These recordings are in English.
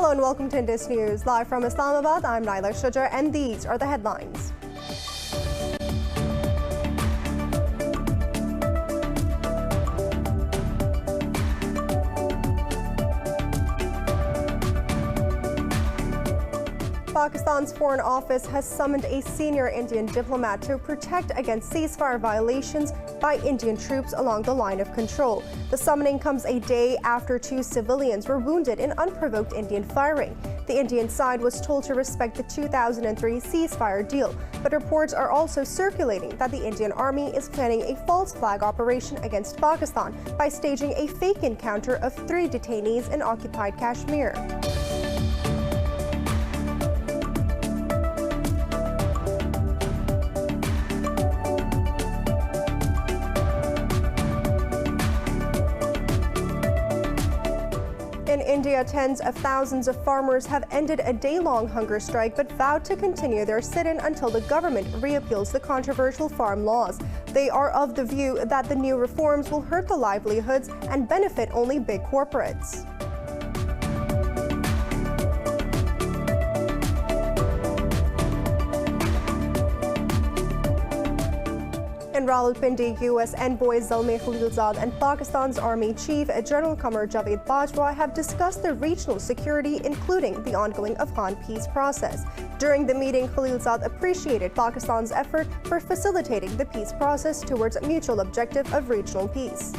Hello and welcome to Indus News. Live from Islamabad, I'm Naila Shujar and these are the headlines. Pakistan's Foreign Office has summoned a senior Indian diplomat to protect against ceasefire violations by Indian troops along the line of control. The summoning comes a day after 2 civilians were wounded in unprovoked Indian firing. The Indian side was told to respect the 2003 ceasefire deal, but reports are also circulating that the Indian Army is planning a false flag operation against Pakistan by staging a fake encounter of 3 detainees in occupied Kashmir. In India, tens of thousands of farmers have ended a day-long hunger strike but vowed to continue their sit-in until the government reappeals the controversial farm laws. They are of the view that the new reforms will hurt the livelihoods and benefit only big corporates. In Rawalpindi, U.S. envoys Zalmay Khalilzad and Pakistan's Army Chief General Qamar Javed Bajwa have discussed the regional security, including the ongoing Afghan peace process. During the meeting, Khalilzad appreciated Pakistan's effort for facilitating the peace process towards a mutual objective of regional peace.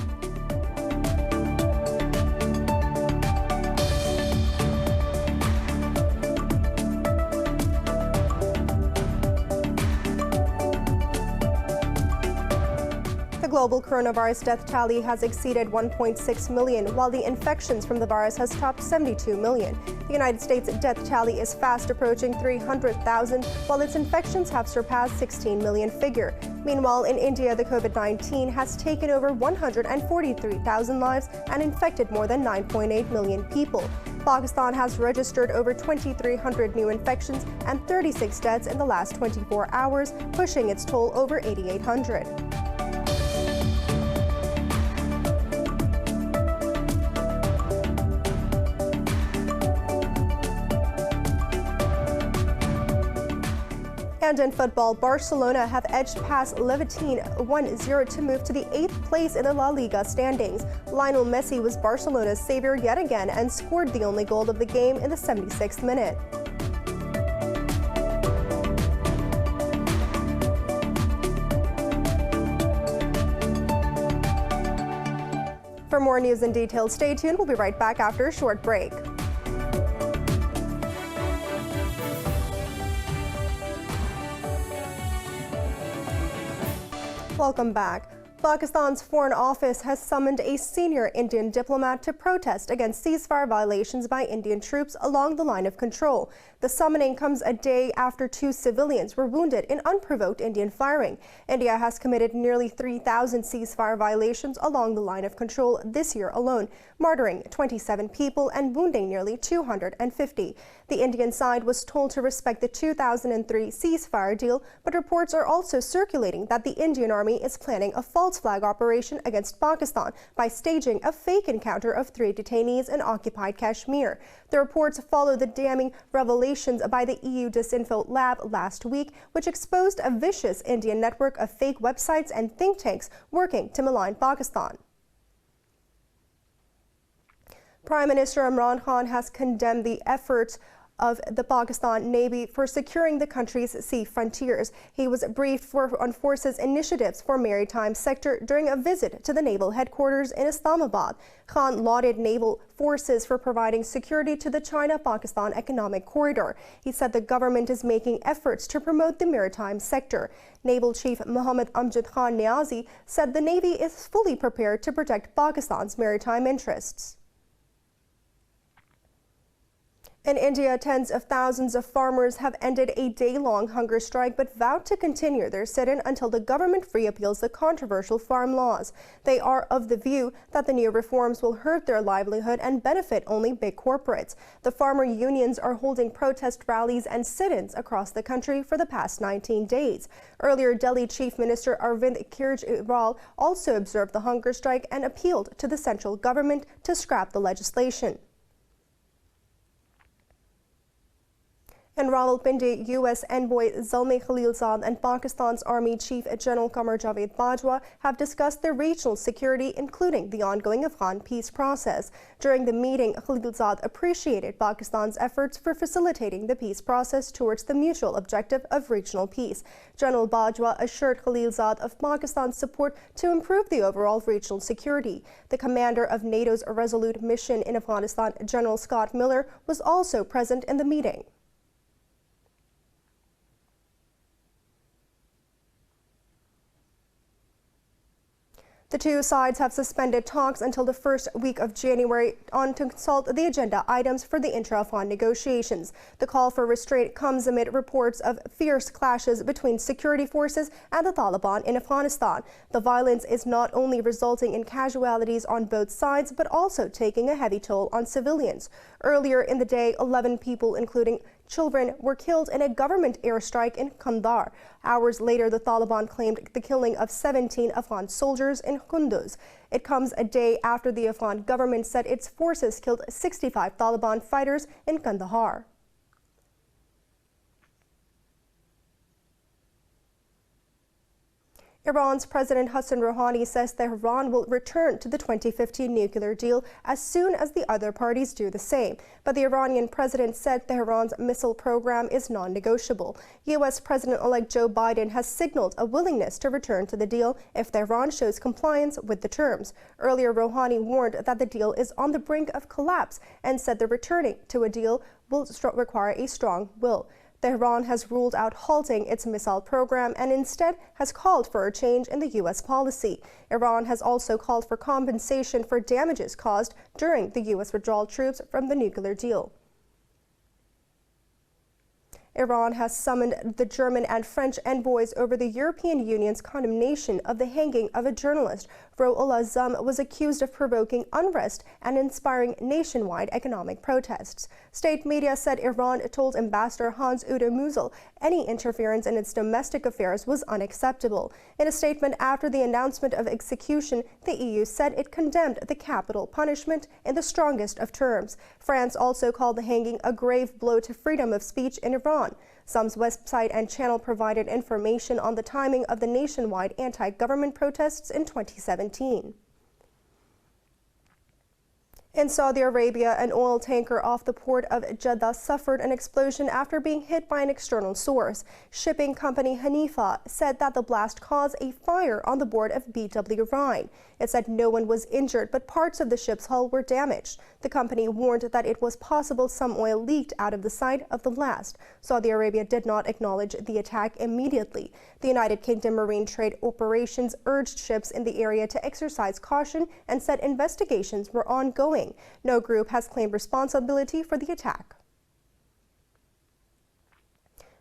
The global coronavirus death tally has exceeded 1.6 million, while the infections from the virus has topped 72 million. The United States death tally is fast approaching 300,000, while its infections have surpassed 16 million figure. Meanwhile, in India, the COVID-19 has taken over 143,000 lives and infected more than 9.8 million people. Pakistan has registered over 2,300 new infections and 36 deaths in the last 24 hours, pushing its toll over 8,800. And in football, Barcelona have edged past Levante 1-0 to move to the 8th place in the La Liga standings. Lionel Messi was Barcelona's savior yet again and scored the only goal of the game in the 76th minute. For more news and details, stay tuned. We'll be right back after a short break. Welcome back. Pakistan's Foreign Office has summoned a senior Indian diplomat to protest against ceasefire violations by Indian troops along the line of control. The summoning comes a day after 2 civilians were wounded in unprovoked Indian firing. India has committed nearly 3,000 ceasefire violations along the line of control this year alone, martyring 27 people and wounding nearly 250. The Indian side was told to respect the 2003 ceasefire deal, but reports are also circulating that the Indian Army is planning a false flag operation against Pakistan by staging a fake encounter of 3 detainees in occupied Kashmir. The reports follow the damning revelations by the EU Disinfo Lab last week, which exposed a vicious Indian network of fake websites and think tanks working to malign Pakistan. Prime Minister Imran Khan has condemned the efforts of the Pakistan Navy for securing the country's sea frontiers. He was briefed on forces' initiatives for maritime sector during a visit to the naval headquarters in Islamabad. Khan lauded naval forces for providing security to the China-Pakistan economic corridor. He said the government is making efforts to promote the maritime sector. Naval Chief Mohammad Amjad Khan Niazi said the Navy is fully prepared to protect Pakistan's maritime interests. In India, tens of thousands of farmers have ended a day-long hunger strike but vowed to continue their sit-in until the government reappeals the controversial farm laws. They are of the view that the new reforms will hurt their livelihood and benefit only big corporates. The farmer unions are holding protest rallies and sit-ins across the country for the past 19 days. Earlier, Delhi Chief Minister Arvind Kejriwal also observed the hunger strike and appealed to the central government to scrap the legislation. In Rawalpindi, U.S. envoy Zalmay Khalilzad and Pakistan's Army Chief General Qamar Javed Bajwa have discussed their regional security, including the ongoing Afghan peace process. During the meeting, Khalilzad appreciated Pakistan's efforts for facilitating the peace process towards the mutual objective of regional peace. General Bajwa assured Khalilzad of Pakistan's support to improve the overall regional security. The commander of NATO's Resolute mission in Afghanistan, General Scott Miller, was also present in the meeting. The two sides have suspended talks until the first week of January to consult the agenda items for the intra-Afghan negotiations. The call for restraint comes amid reports of fierce clashes between security forces and the Taliban in Afghanistan. The violence is not only resulting in casualties on both sides, but also taking a heavy toll on civilians. Earlier in the day, 11 people, including children, were killed in a government airstrike in Kandahar. Hours later, the Taliban claimed the killing of 17 Afghan soldiers in Kunduz. It comes a day after the Afghan government said its forces killed 65 Taliban fighters in Kandahar. Iran's President Hassan Rouhani says Tehran will return to the 2015 nuclear deal as soon as the other parties do the same. But the Iranian president said Tehran's missile program is non-negotiable. U.S. President-elect Joe Biden has signaled a willingness to return to the deal if Tehran shows compliance with the terms. Earlier, Rouhani warned that the deal is on the brink of collapse and said the returning to a deal will require a strong will. Tehran has ruled out halting its missile program and instead has called for a change in the U.S. policy. Iran has also called for compensation for damages caused during the U.S. withdrawal troops from the nuclear deal. Iran has summoned the German and French envoys over the European Union's condemnation of the hanging of a journalist. Ro'ul Azam was accused of provoking unrest and inspiring nationwide economic protests. State media said Iran told Ambassador Hans-Udo Musil any interference in its domestic affairs was unacceptable. In a statement after the announcement of execution, the EU said it condemned the capital punishment in the strongest of terms. France also called the hanging a grave blow to freedom of speech in Iran. SOM's website and channel provided information on the timing of the nationwide anti-government protests in 2017. In Saudi Arabia, an oil tanker off the port of Jeddah suffered an explosion after being hit by an external source. Shipping company Hanifa said that the blast caused a fire on the board of BW Rhine. It said no one was injured, but parts of the ship's hull were damaged. The company warned that it was possible some oil leaked out of the site of the blast. Saudi Arabia did not acknowledge the attack immediately. The United Kingdom Marine Trade Operations urged ships in the area to exercise caution and said investigations were ongoing. No group has claimed responsibility for the attack.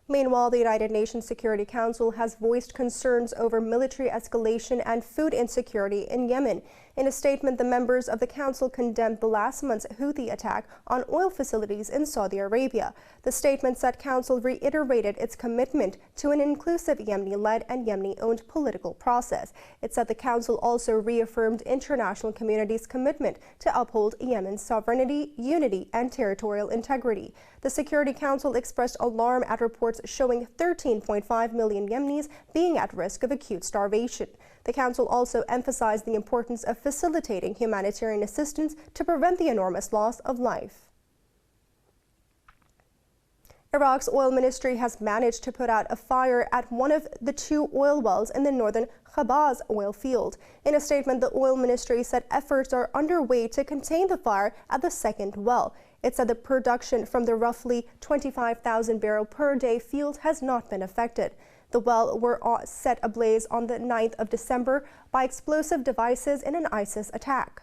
Meanwhile, the United Nations Security Council has voiced concerns over military escalation and food insecurity in Yemen. In a statement, the members of the Council condemned the last month's Houthi attack on oil facilities in Saudi Arabia. The statement said Council reiterated its commitment to an inclusive Yemeni-led and Yemeni-owned political process. It said the Council also reaffirmed international community's commitment to uphold Yemen's sovereignty, unity, and territorial integrity. The Security Council expressed alarm at reports showing 13.5 million Yemenis being at risk of acute starvation. The Council also emphasized the importance of facilitating humanitarian assistance to prevent the enormous loss of life. Iraq's oil ministry has managed to put out a fire at one of the two oil wells in the northern Khabaz oil field. In a statement, the oil ministry said efforts are underway to contain the fire at the second well. It said the production from the roughly 25,000 barrel per day field has not been affected. The well were set ablaze on the 9th of December by explosive devices in an ISIS attack.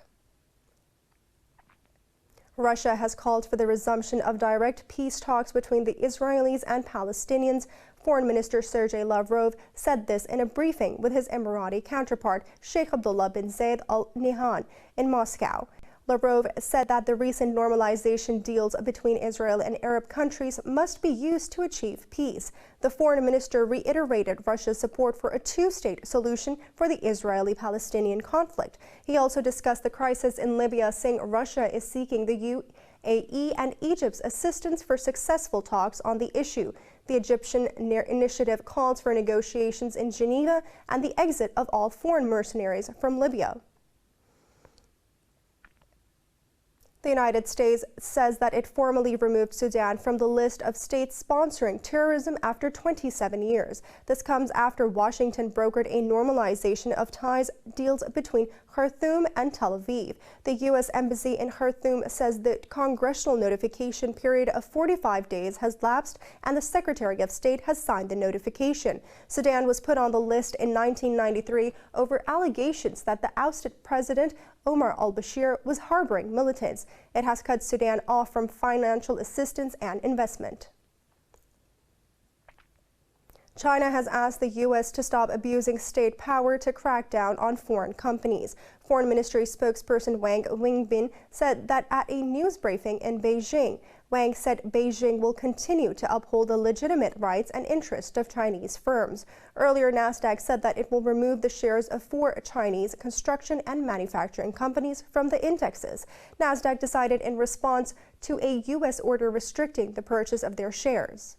Russia has called for the resumption of direct peace talks between the Israelis and Palestinians. Foreign Minister Sergei Lavrov said this in a briefing with his Emirati counterpart, Sheikh Abdullah bin Zayed Al Nahyan, in Moscow. Lavrov said that the recent normalization deals between Israel and Arab countries must be used to achieve peace. The foreign minister reiterated Russia's support for a two-state solution for the Israeli-Palestinian conflict. He also discussed the crisis in Libya, saying Russia is seeking the UAE and Egypt's assistance for successful talks on the issue. The Egyptian initiative calls for negotiations in Geneva and the exit of all foreign mercenaries from Libya. The United States says that it formally removed Sudan from the list of states sponsoring terrorism after 27 years. This comes after Washington brokered a normalization of ties deals between Khartoum and Tel Aviv. The U.S. Embassy in Khartoum says the congressional notification period of 45 days has lapsed and the Secretary of State has signed the notification. Sudan was put on the list in 1993 over allegations that the ousted president Omar al-Bashir was harboring militants. It has cut Sudan off from financial assistance and investment. China has asked the U.S. to stop abusing state power to crack down on foreign companies. Foreign Ministry spokesperson Wang Wenbin said that at a news briefing in Beijing. Wang said Beijing will continue to uphold the legitimate rights and interests of Chinese firms. Earlier, NASDAQ said that it will remove the shares of 4 Chinese construction and manufacturing companies from the indexes. NASDAQ decided in response to a U.S. order restricting the purchase of their shares.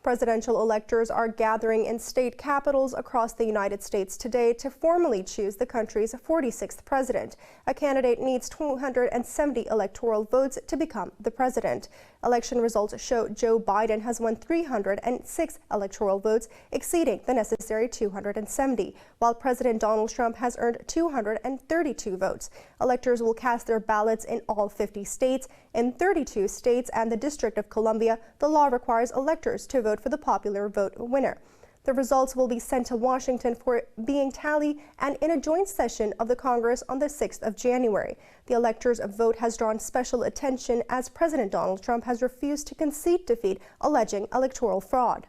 Presidential electors are gathering in state capitals across the United States today to formally choose the country's 46th president. A candidate needs 270 electoral votes to become the president. Election results show Joe Biden has won 306 electoral votes, exceeding the necessary 270, while President Donald Trump has earned 232 votes. Electors will cast their ballots in all 50 states. In 32 states and the District of Columbia, the law requires electors to vote for the popular vote winner. The results will be sent to Washington for being tallied and in a joint session of the Congress on the 6th of January. The electors' vote has drawn special attention as President Donald Trump has refused to concede defeat, alleging electoral fraud.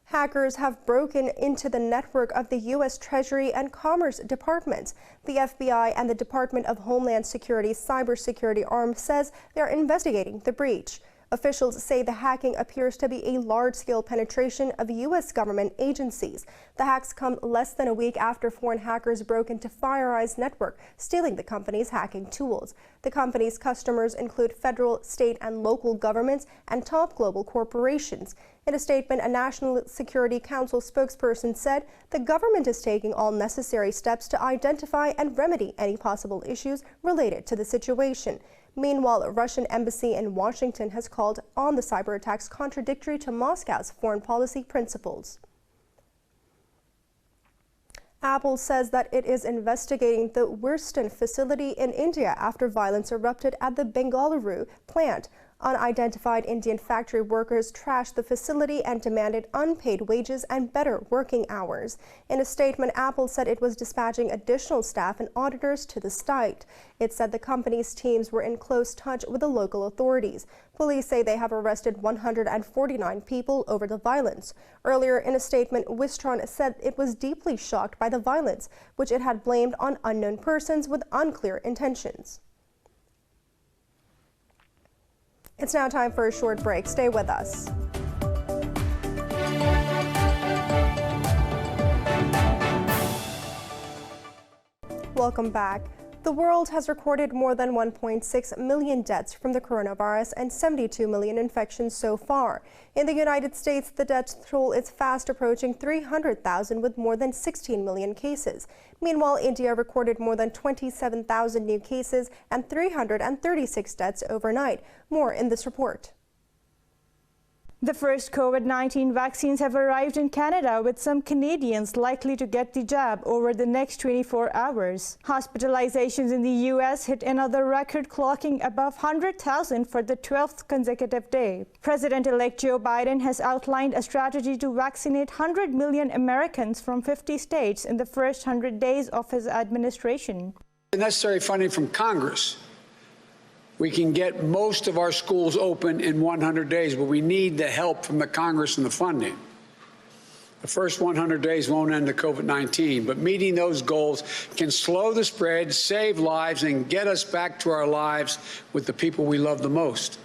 Hackers have broken into the network of the U.S. Treasury and Commerce Departments. The FBI and the Department of Homeland Security's cybersecurity arm says they're investigating the breach. Officials say the hacking appears to be a large-scale penetration of U.S. government agencies. The hacks come less than a week after foreign hackers broke into FireEye's network, stealing the company's hacking tools. The company's customers include federal, state, and local governments and top global corporations. In a statement, a National Security Council spokesperson said the government is taking all necessary steps to identify and remedy any possible issues related to the situation. Meanwhile, the Russian embassy in Washington has called on the cyber attacks contradictory to Moscow's foreign policy principles. Apple says that it is investigating the Worston facility in India after violence erupted at the Bengaluru plant. Unidentified Indian factory workers trashed the facility and demanded unpaid wages and better working hours. In a statement, Apple said it was dispatching additional staff and auditors to the site. It said the company's teams were in close touch with the local authorities. Police say they have arrested 149 people over the violence. Earlier in a statement, Wistron said it was deeply shocked by the violence, which it had blamed on unknown persons with unclear intentions. It's now time for a short break. Stay with us. Welcome back. The world has recorded more than 1.6 million deaths from the coronavirus and 72 million infections so far. In the United States, the death toll is fast approaching 300,000 with more than 16 million cases. Meanwhile, India recorded more than 27,000 new cases and 336 deaths overnight. More in this report. The first COVID-19 vaccines have arrived in Canada, with some Canadians likely to get the jab over the next 24 hours. Hospitalizations in the U.S. hit another record, clocking above 100,000 for the 12th consecutive day. President-elect Joe Biden has outlined a strategy to vaccinate 100 million Americans from 50 states in the first 100 days of his administration. The necessary funding from Congress. We can get most of our schools open in 100 days, but we need the help from the Congress and the funding. The first 100 days won't end the COVID-19, but meeting those goals can slow the spread, save lives, and get us back to our lives with the people we love the most.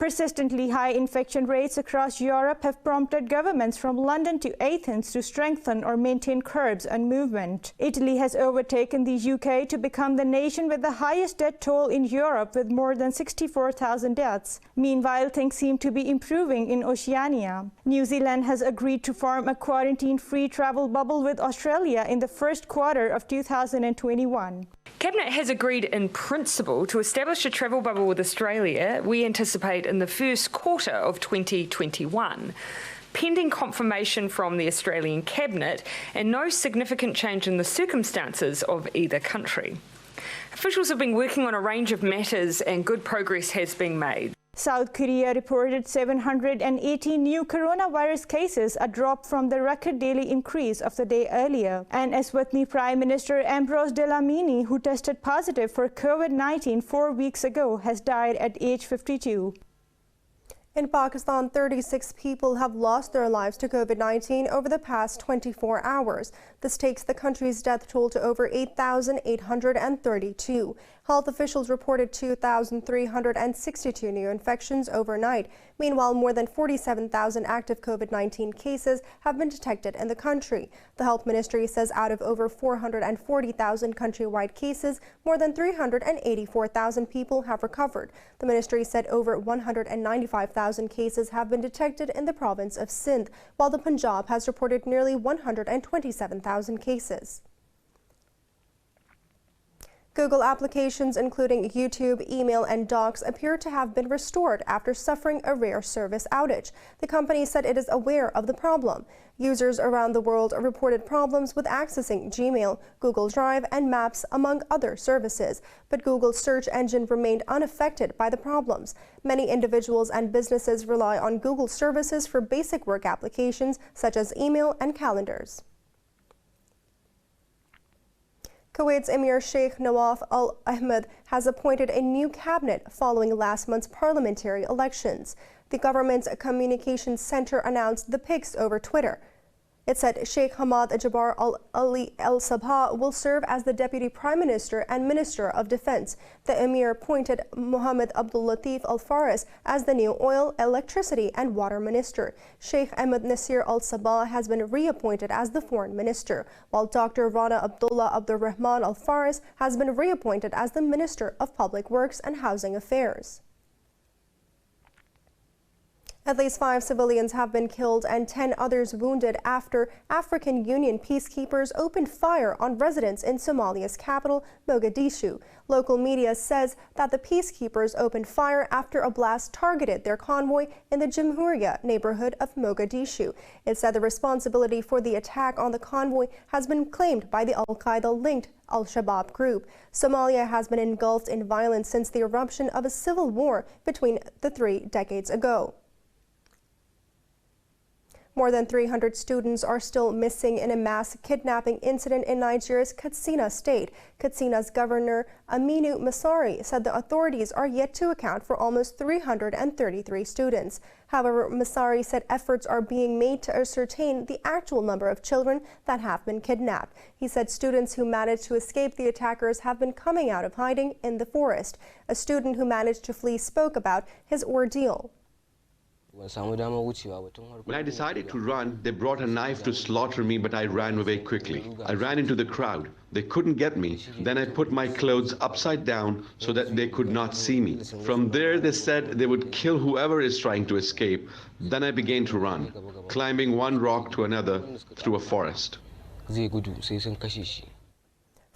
Persistently high infection rates across Europe have prompted governments from London to Athens to strengthen or maintain curbs on movement. Italy has overtaken the UK to become the nation with the highest death toll in Europe, with more than 64,000 deaths. Meanwhile, things seem to be improving in Oceania. New Zealand has agreed to form a quarantine-free travel bubble with Australia in the first quarter of 2021. Cabinet has agreed in principle to establish a travel bubble with Australia, we anticipate in the first quarter of 2021. Pending confirmation from the Australian Cabinet and no significant change in the circumstances of either country. Officials have been working on a range of matters and good progress has been made. South Korea reported 780 new coronavirus cases, a drop from the record daily increase of the day earlier. And Eswatini Prime Minister Ambrose Dlamini, who tested positive for COVID-19 4 weeks ago, has died at age 52. In Pakistan, 36 people have lost their lives to COVID-19 over the past 24 hours. This takes the country's death toll to over 8,832. Health officials reported 2,362 new infections overnight. Meanwhile, more than 47,000 active COVID-19 cases have been detected in the country. The health ministry says out of over 440,000 countrywide cases, more than 384,000 people have recovered. The ministry said over 195,000 cases have been detected in the province of Sindh, while the Punjab has reported nearly 127,000 cases. Google applications, including YouTube, email, and Docs, appear to have been restored after suffering a rare service outage. The company said it is aware of the problem. Users around the world reported problems with accessing Gmail, Google Drive, and Maps, among other services. But Google's search engine remained unaffected by the problems. Many individuals and businesses rely on Google services for basic work applications such as email and calendars. Kuwait's Emir Sheikh Nawaf Al Ahmed has appointed a new cabinet following last month's parliamentary elections. The government's communications center announced the picks over Twitter. It said Sheikh Hamad Jabbar Al-Ali Al-Sabah will serve as the Deputy Prime Minister and Minister of Defense. The Emir appointed Mohammed Abdul Latif Al-Faris as the new Oil, Electricity and Water Minister. Sheikh Ahmed Nasir Al-Sabah has been reappointed as the Foreign Minister, while Dr. Rana Abdullah Abdul Rahman Al-Faris has been reappointed as the Minister of Public Works and Housing Affairs. At least 5 civilians have been killed and 10 others wounded after African Union peacekeepers opened fire on residents in Somalia's capital, Mogadishu. Local media says that the peacekeepers opened fire after a blast targeted their convoy in the Jamhuriya neighborhood of Mogadishu. It said the responsibility for the attack on the convoy has been claimed by the Al-Qaeda-linked Al-Shabaab group. Somalia has been engulfed in violence since the eruption of a civil war between the 3 decades ago. More than 300 students are still missing in a mass kidnapping incident in Nigeria's Katsina state. Katsina's governor, Aminu Masari, said the authorities are yet to account for almost 333 students. However, Masari said efforts are being made to ascertain the actual number of children that have been kidnapped. He said students who managed to escape the attackers have been coming out of hiding in the forest. A student who managed to flee spoke about his ordeal. When I decided to run, they brought a knife to slaughter me, but I ran away quickly. I ran into the crowd. They couldn't get me. Then I put my clothes upside down so that they could not see me. From there, they said they would kill whoever is trying to escape. Then I began to run, climbing one rock to another through a forest.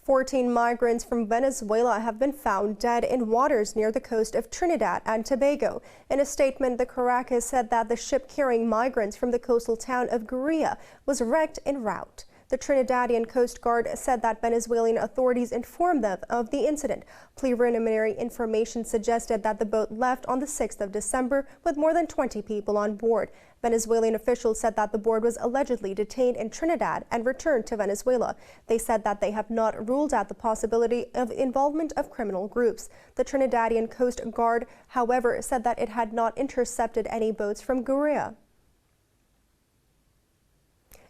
14 migrants from Venezuela have been found dead in waters near the coast of Trinidad and Tobago. In a statement, the Caracas said that the ship carrying migrants from the coastal town of Guria was wrecked en route. The Trinidadian Coast Guard said that Venezuelan authorities informed them of the incident. Preliminary information suggested that the boat left on the 6th of December with more than 20 people on board. Venezuelan officials said that the board was allegedly detained in Trinidad and returned to Venezuela. They said that they have not ruled out the possibility of involvement of criminal groups. The Trinidadian Coast Guard, however, said that it had not intercepted any boats from Guria.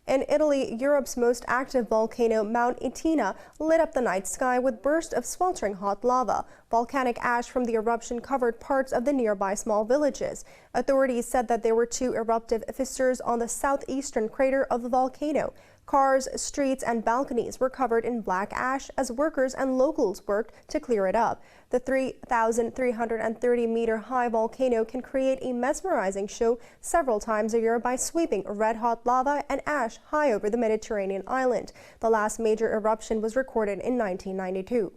In Italy, Europe's most active volcano, Mount Etna, lit up the night sky with bursts of sweltering hot lava. Volcanic ash from the eruption covered parts of the nearby small villages. Authorities said that there were 2 eruptive fissures on the southeastern crater of the volcano. Cars, streets, and balconies were covered in black ash as workers and locals worked to clear it up. The 3,330-meter-high volcano can create a mesmerizing show several times a year by sweeping red-hot lava and ash high over the Mediterranean island. The last major eruption was recorded in 1992.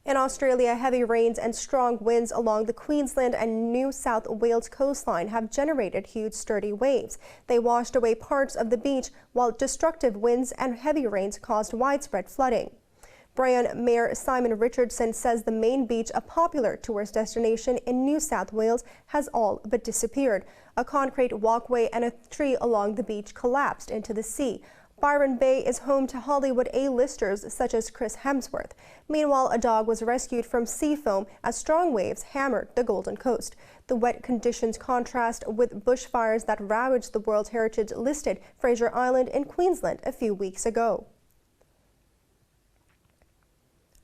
In Australia, heavy rains and strong winds along the Queensland and New South Wales coastline have generated huge sturdy waves. They washed away parts of the beach, while destructive winds and heavy rains caused widespread flooding. Bryan Mayor Simon Richardson says the main beach, a popular tourist destination in New South Wales, has all but disappeared. A concrete walkway and a tree along the beach collapsed into the sea. Byron Bay is home to Hollywood A-listers such as Chris Hemsworth. Meanwhile, a dog was rescued from sea foam as strong waves hammered the Golden Coast. The wet conditions contrast with bushfires that ravaged the World Heritage-listed Fraser Island in Queensland a few weeks ago.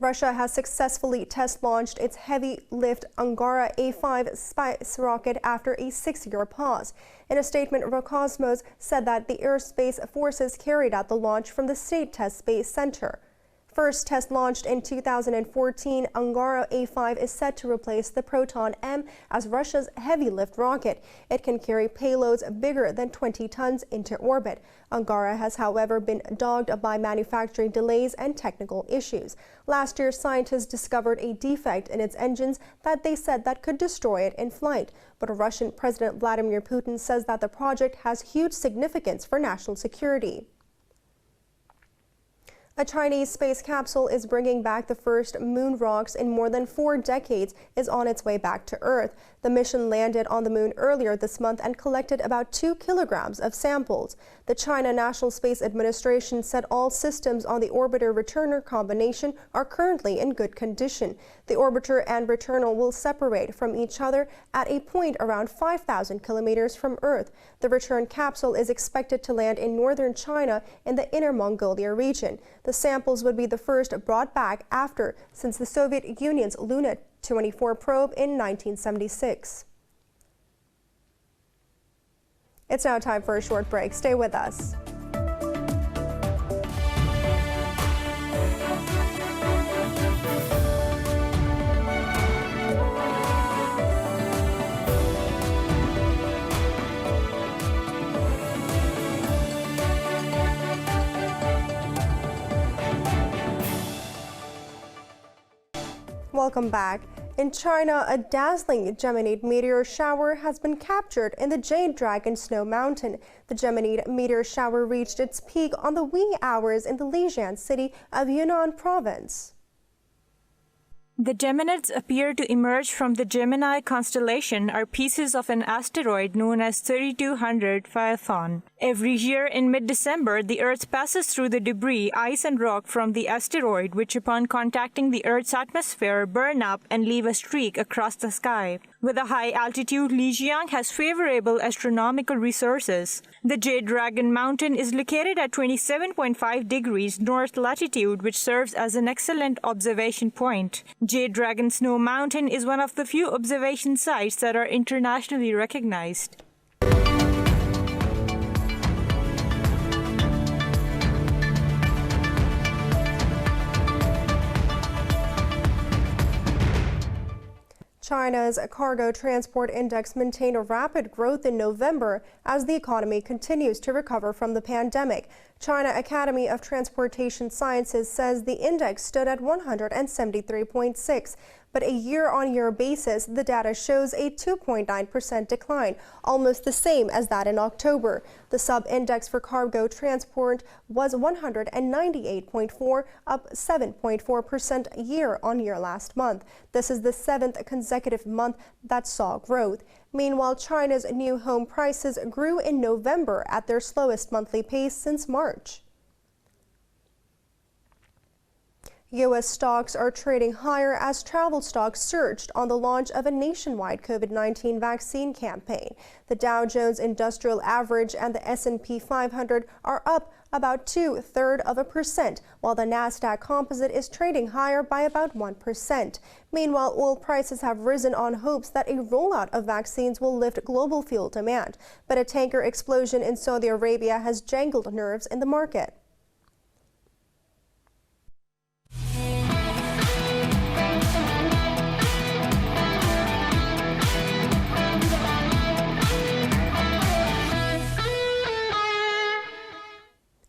Russia has successfully test-launched its heavy-lift Angara A5 space rocket after a 6-year pause. In a statement, Roscosmos said that the airspace forces carried out the launch from the State Test Space Center. First test launched in 2014, Angara A5 is set to replace the Proton-M as Russia's heavy-lift rocket. It can carry payloads bigger than 20 tons into orbit. Angara has, however, been dogged by manufacturing delays and technical issues. Last year, scientists discovered a defect in its engines that they said that could destroy it in flight. But Russian President Vladimir Putin says that the project has huge significance for national security. A Chinese space capsule is bringing back the first moon rocks in more than 4 decades is on its way back to Earth. The mission landed on the moon earlier this month and collected about 2 kilograms of samples. The China National Space Administration said all systems on the orbiter-returner combination are currently in good condition. The orbiter and returner will separate from each other at a point around 5,000 kilometers from Earth. The return capsule is expected to land in northern China in the Inner Mongolia region. The samples would be the first brought back since the Soviet Union's Luna 24 probe in 1976. It's now time for a short break. Stay with us. Welcome back. In China, a dazzling Geminid meteor shower has been captured in the Jade Dragon Snow Mountain. The Geminid meteor shower reached its peak on the wee hours in the Lijian city of Yunnan province. The Geminids appear to emerge from the Gemini constellation are pieces of an asteroid known as 3200 Phaethon. Every year in mid-December, the Earth passes through the debris, ice and rock from the asteroid, which upon contacting the Earth's atmosphere burn up and leave a streak across the sky. With a high altitude, Lijiang has favorable astronomical resources. The Jade Dragon Mountain is located at 27.5 degrees north latitude, which serves as an excellent observation point. Jade Dragon Snow Mountain is one of the few observation sites that are internationally recognized. China's cargo transport index maintained a rapid growth in November as the economy continues to recover from the pandemic. China Academy of Transportation Sciences says the index stood at 173.6. But a year-on-year basis, the data shows a 2.9% decline, almost the same as that in October. The sub-index for cargo transport was 198.4, up 7.4% year-on-year last month. This is the 7th consecutive month that saw growth. Meanwhile, China's new home prices grew in November at their slowest monthly pace since March. U.S. stocks are trading higher as travel stocks surged on the launch of a nationwide COVID-19 vaccine campaign. The Dow Jones Industrial Average and the S&P 500 are up about 0.2%, while the NASDAQ Composite is trading higher by about 1%. Meanwhile, oil prices have risen on hopes that a rollout of vaccines will lift global fuel demand. But a tanker explosion in Saudi Arabia has jangled nerves in the market.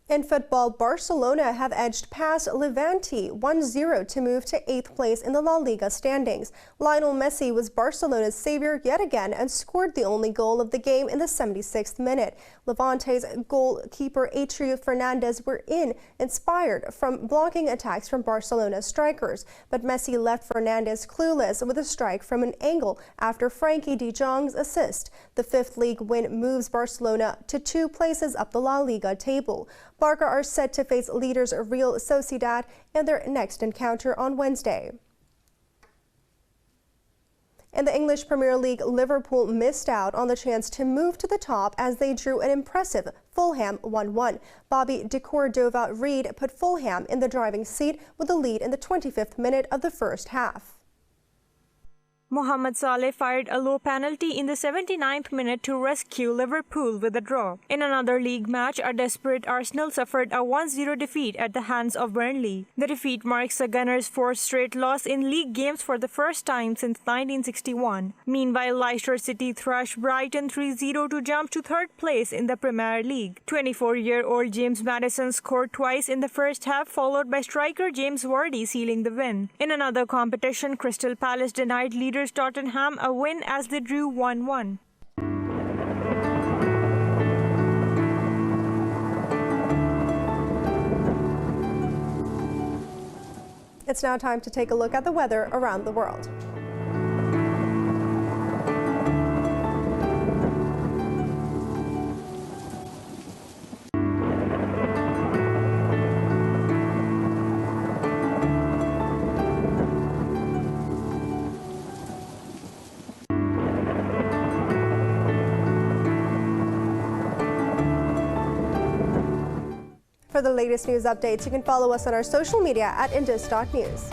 In football, Barcelona have edged past Levante 1-0 to move to 8th place in the La Liga standings. Lionel Messi was Barcelona's savior yet again and scored the only goal of the game in the 76th minute. Levante's goalkeeper Adrian Fernandez were inspired from blocking attacks from Barcelona's strikers, but Messi left Fernandez clueless with a strike from an angle after Frankie de Jong's assist. The fifth league win moves Barcelona to 2 places up the La Liga table. Barca are set to face leaders Real Sociedad in their next encounter on Wednesday. In the English Premier League, Liverpool missed out on the chance to move to the top as they drew an impressive Fulham 1-1. Bobby de Cordova-Reid put Fulham in the driving seat with a lead in the 25th minute of the first half. Mohamed Saleh fired a low penalty in the 79th minute to rescue Liverpool with a draw. In another league match, a desperate Arsenal suffered a 1-0 defeat at the hands of Burnley. The defeat marks the Gunners' 4th straight loss in league games for the first time since 1961. Meanwhile, Leicester City thrashed Brighton 3-0 to jump to 3rd place in the Premier League. 24-year-old James Maddison scored twice in the first half, followed by striker James Vardy sealing the win. In another competition, Crystal Palace denied leaders Tottenham a win as they drew 1-1. It's now time to take a look at the weather around the world. For the latest news updates, you can follow us on our social media at Indus.News.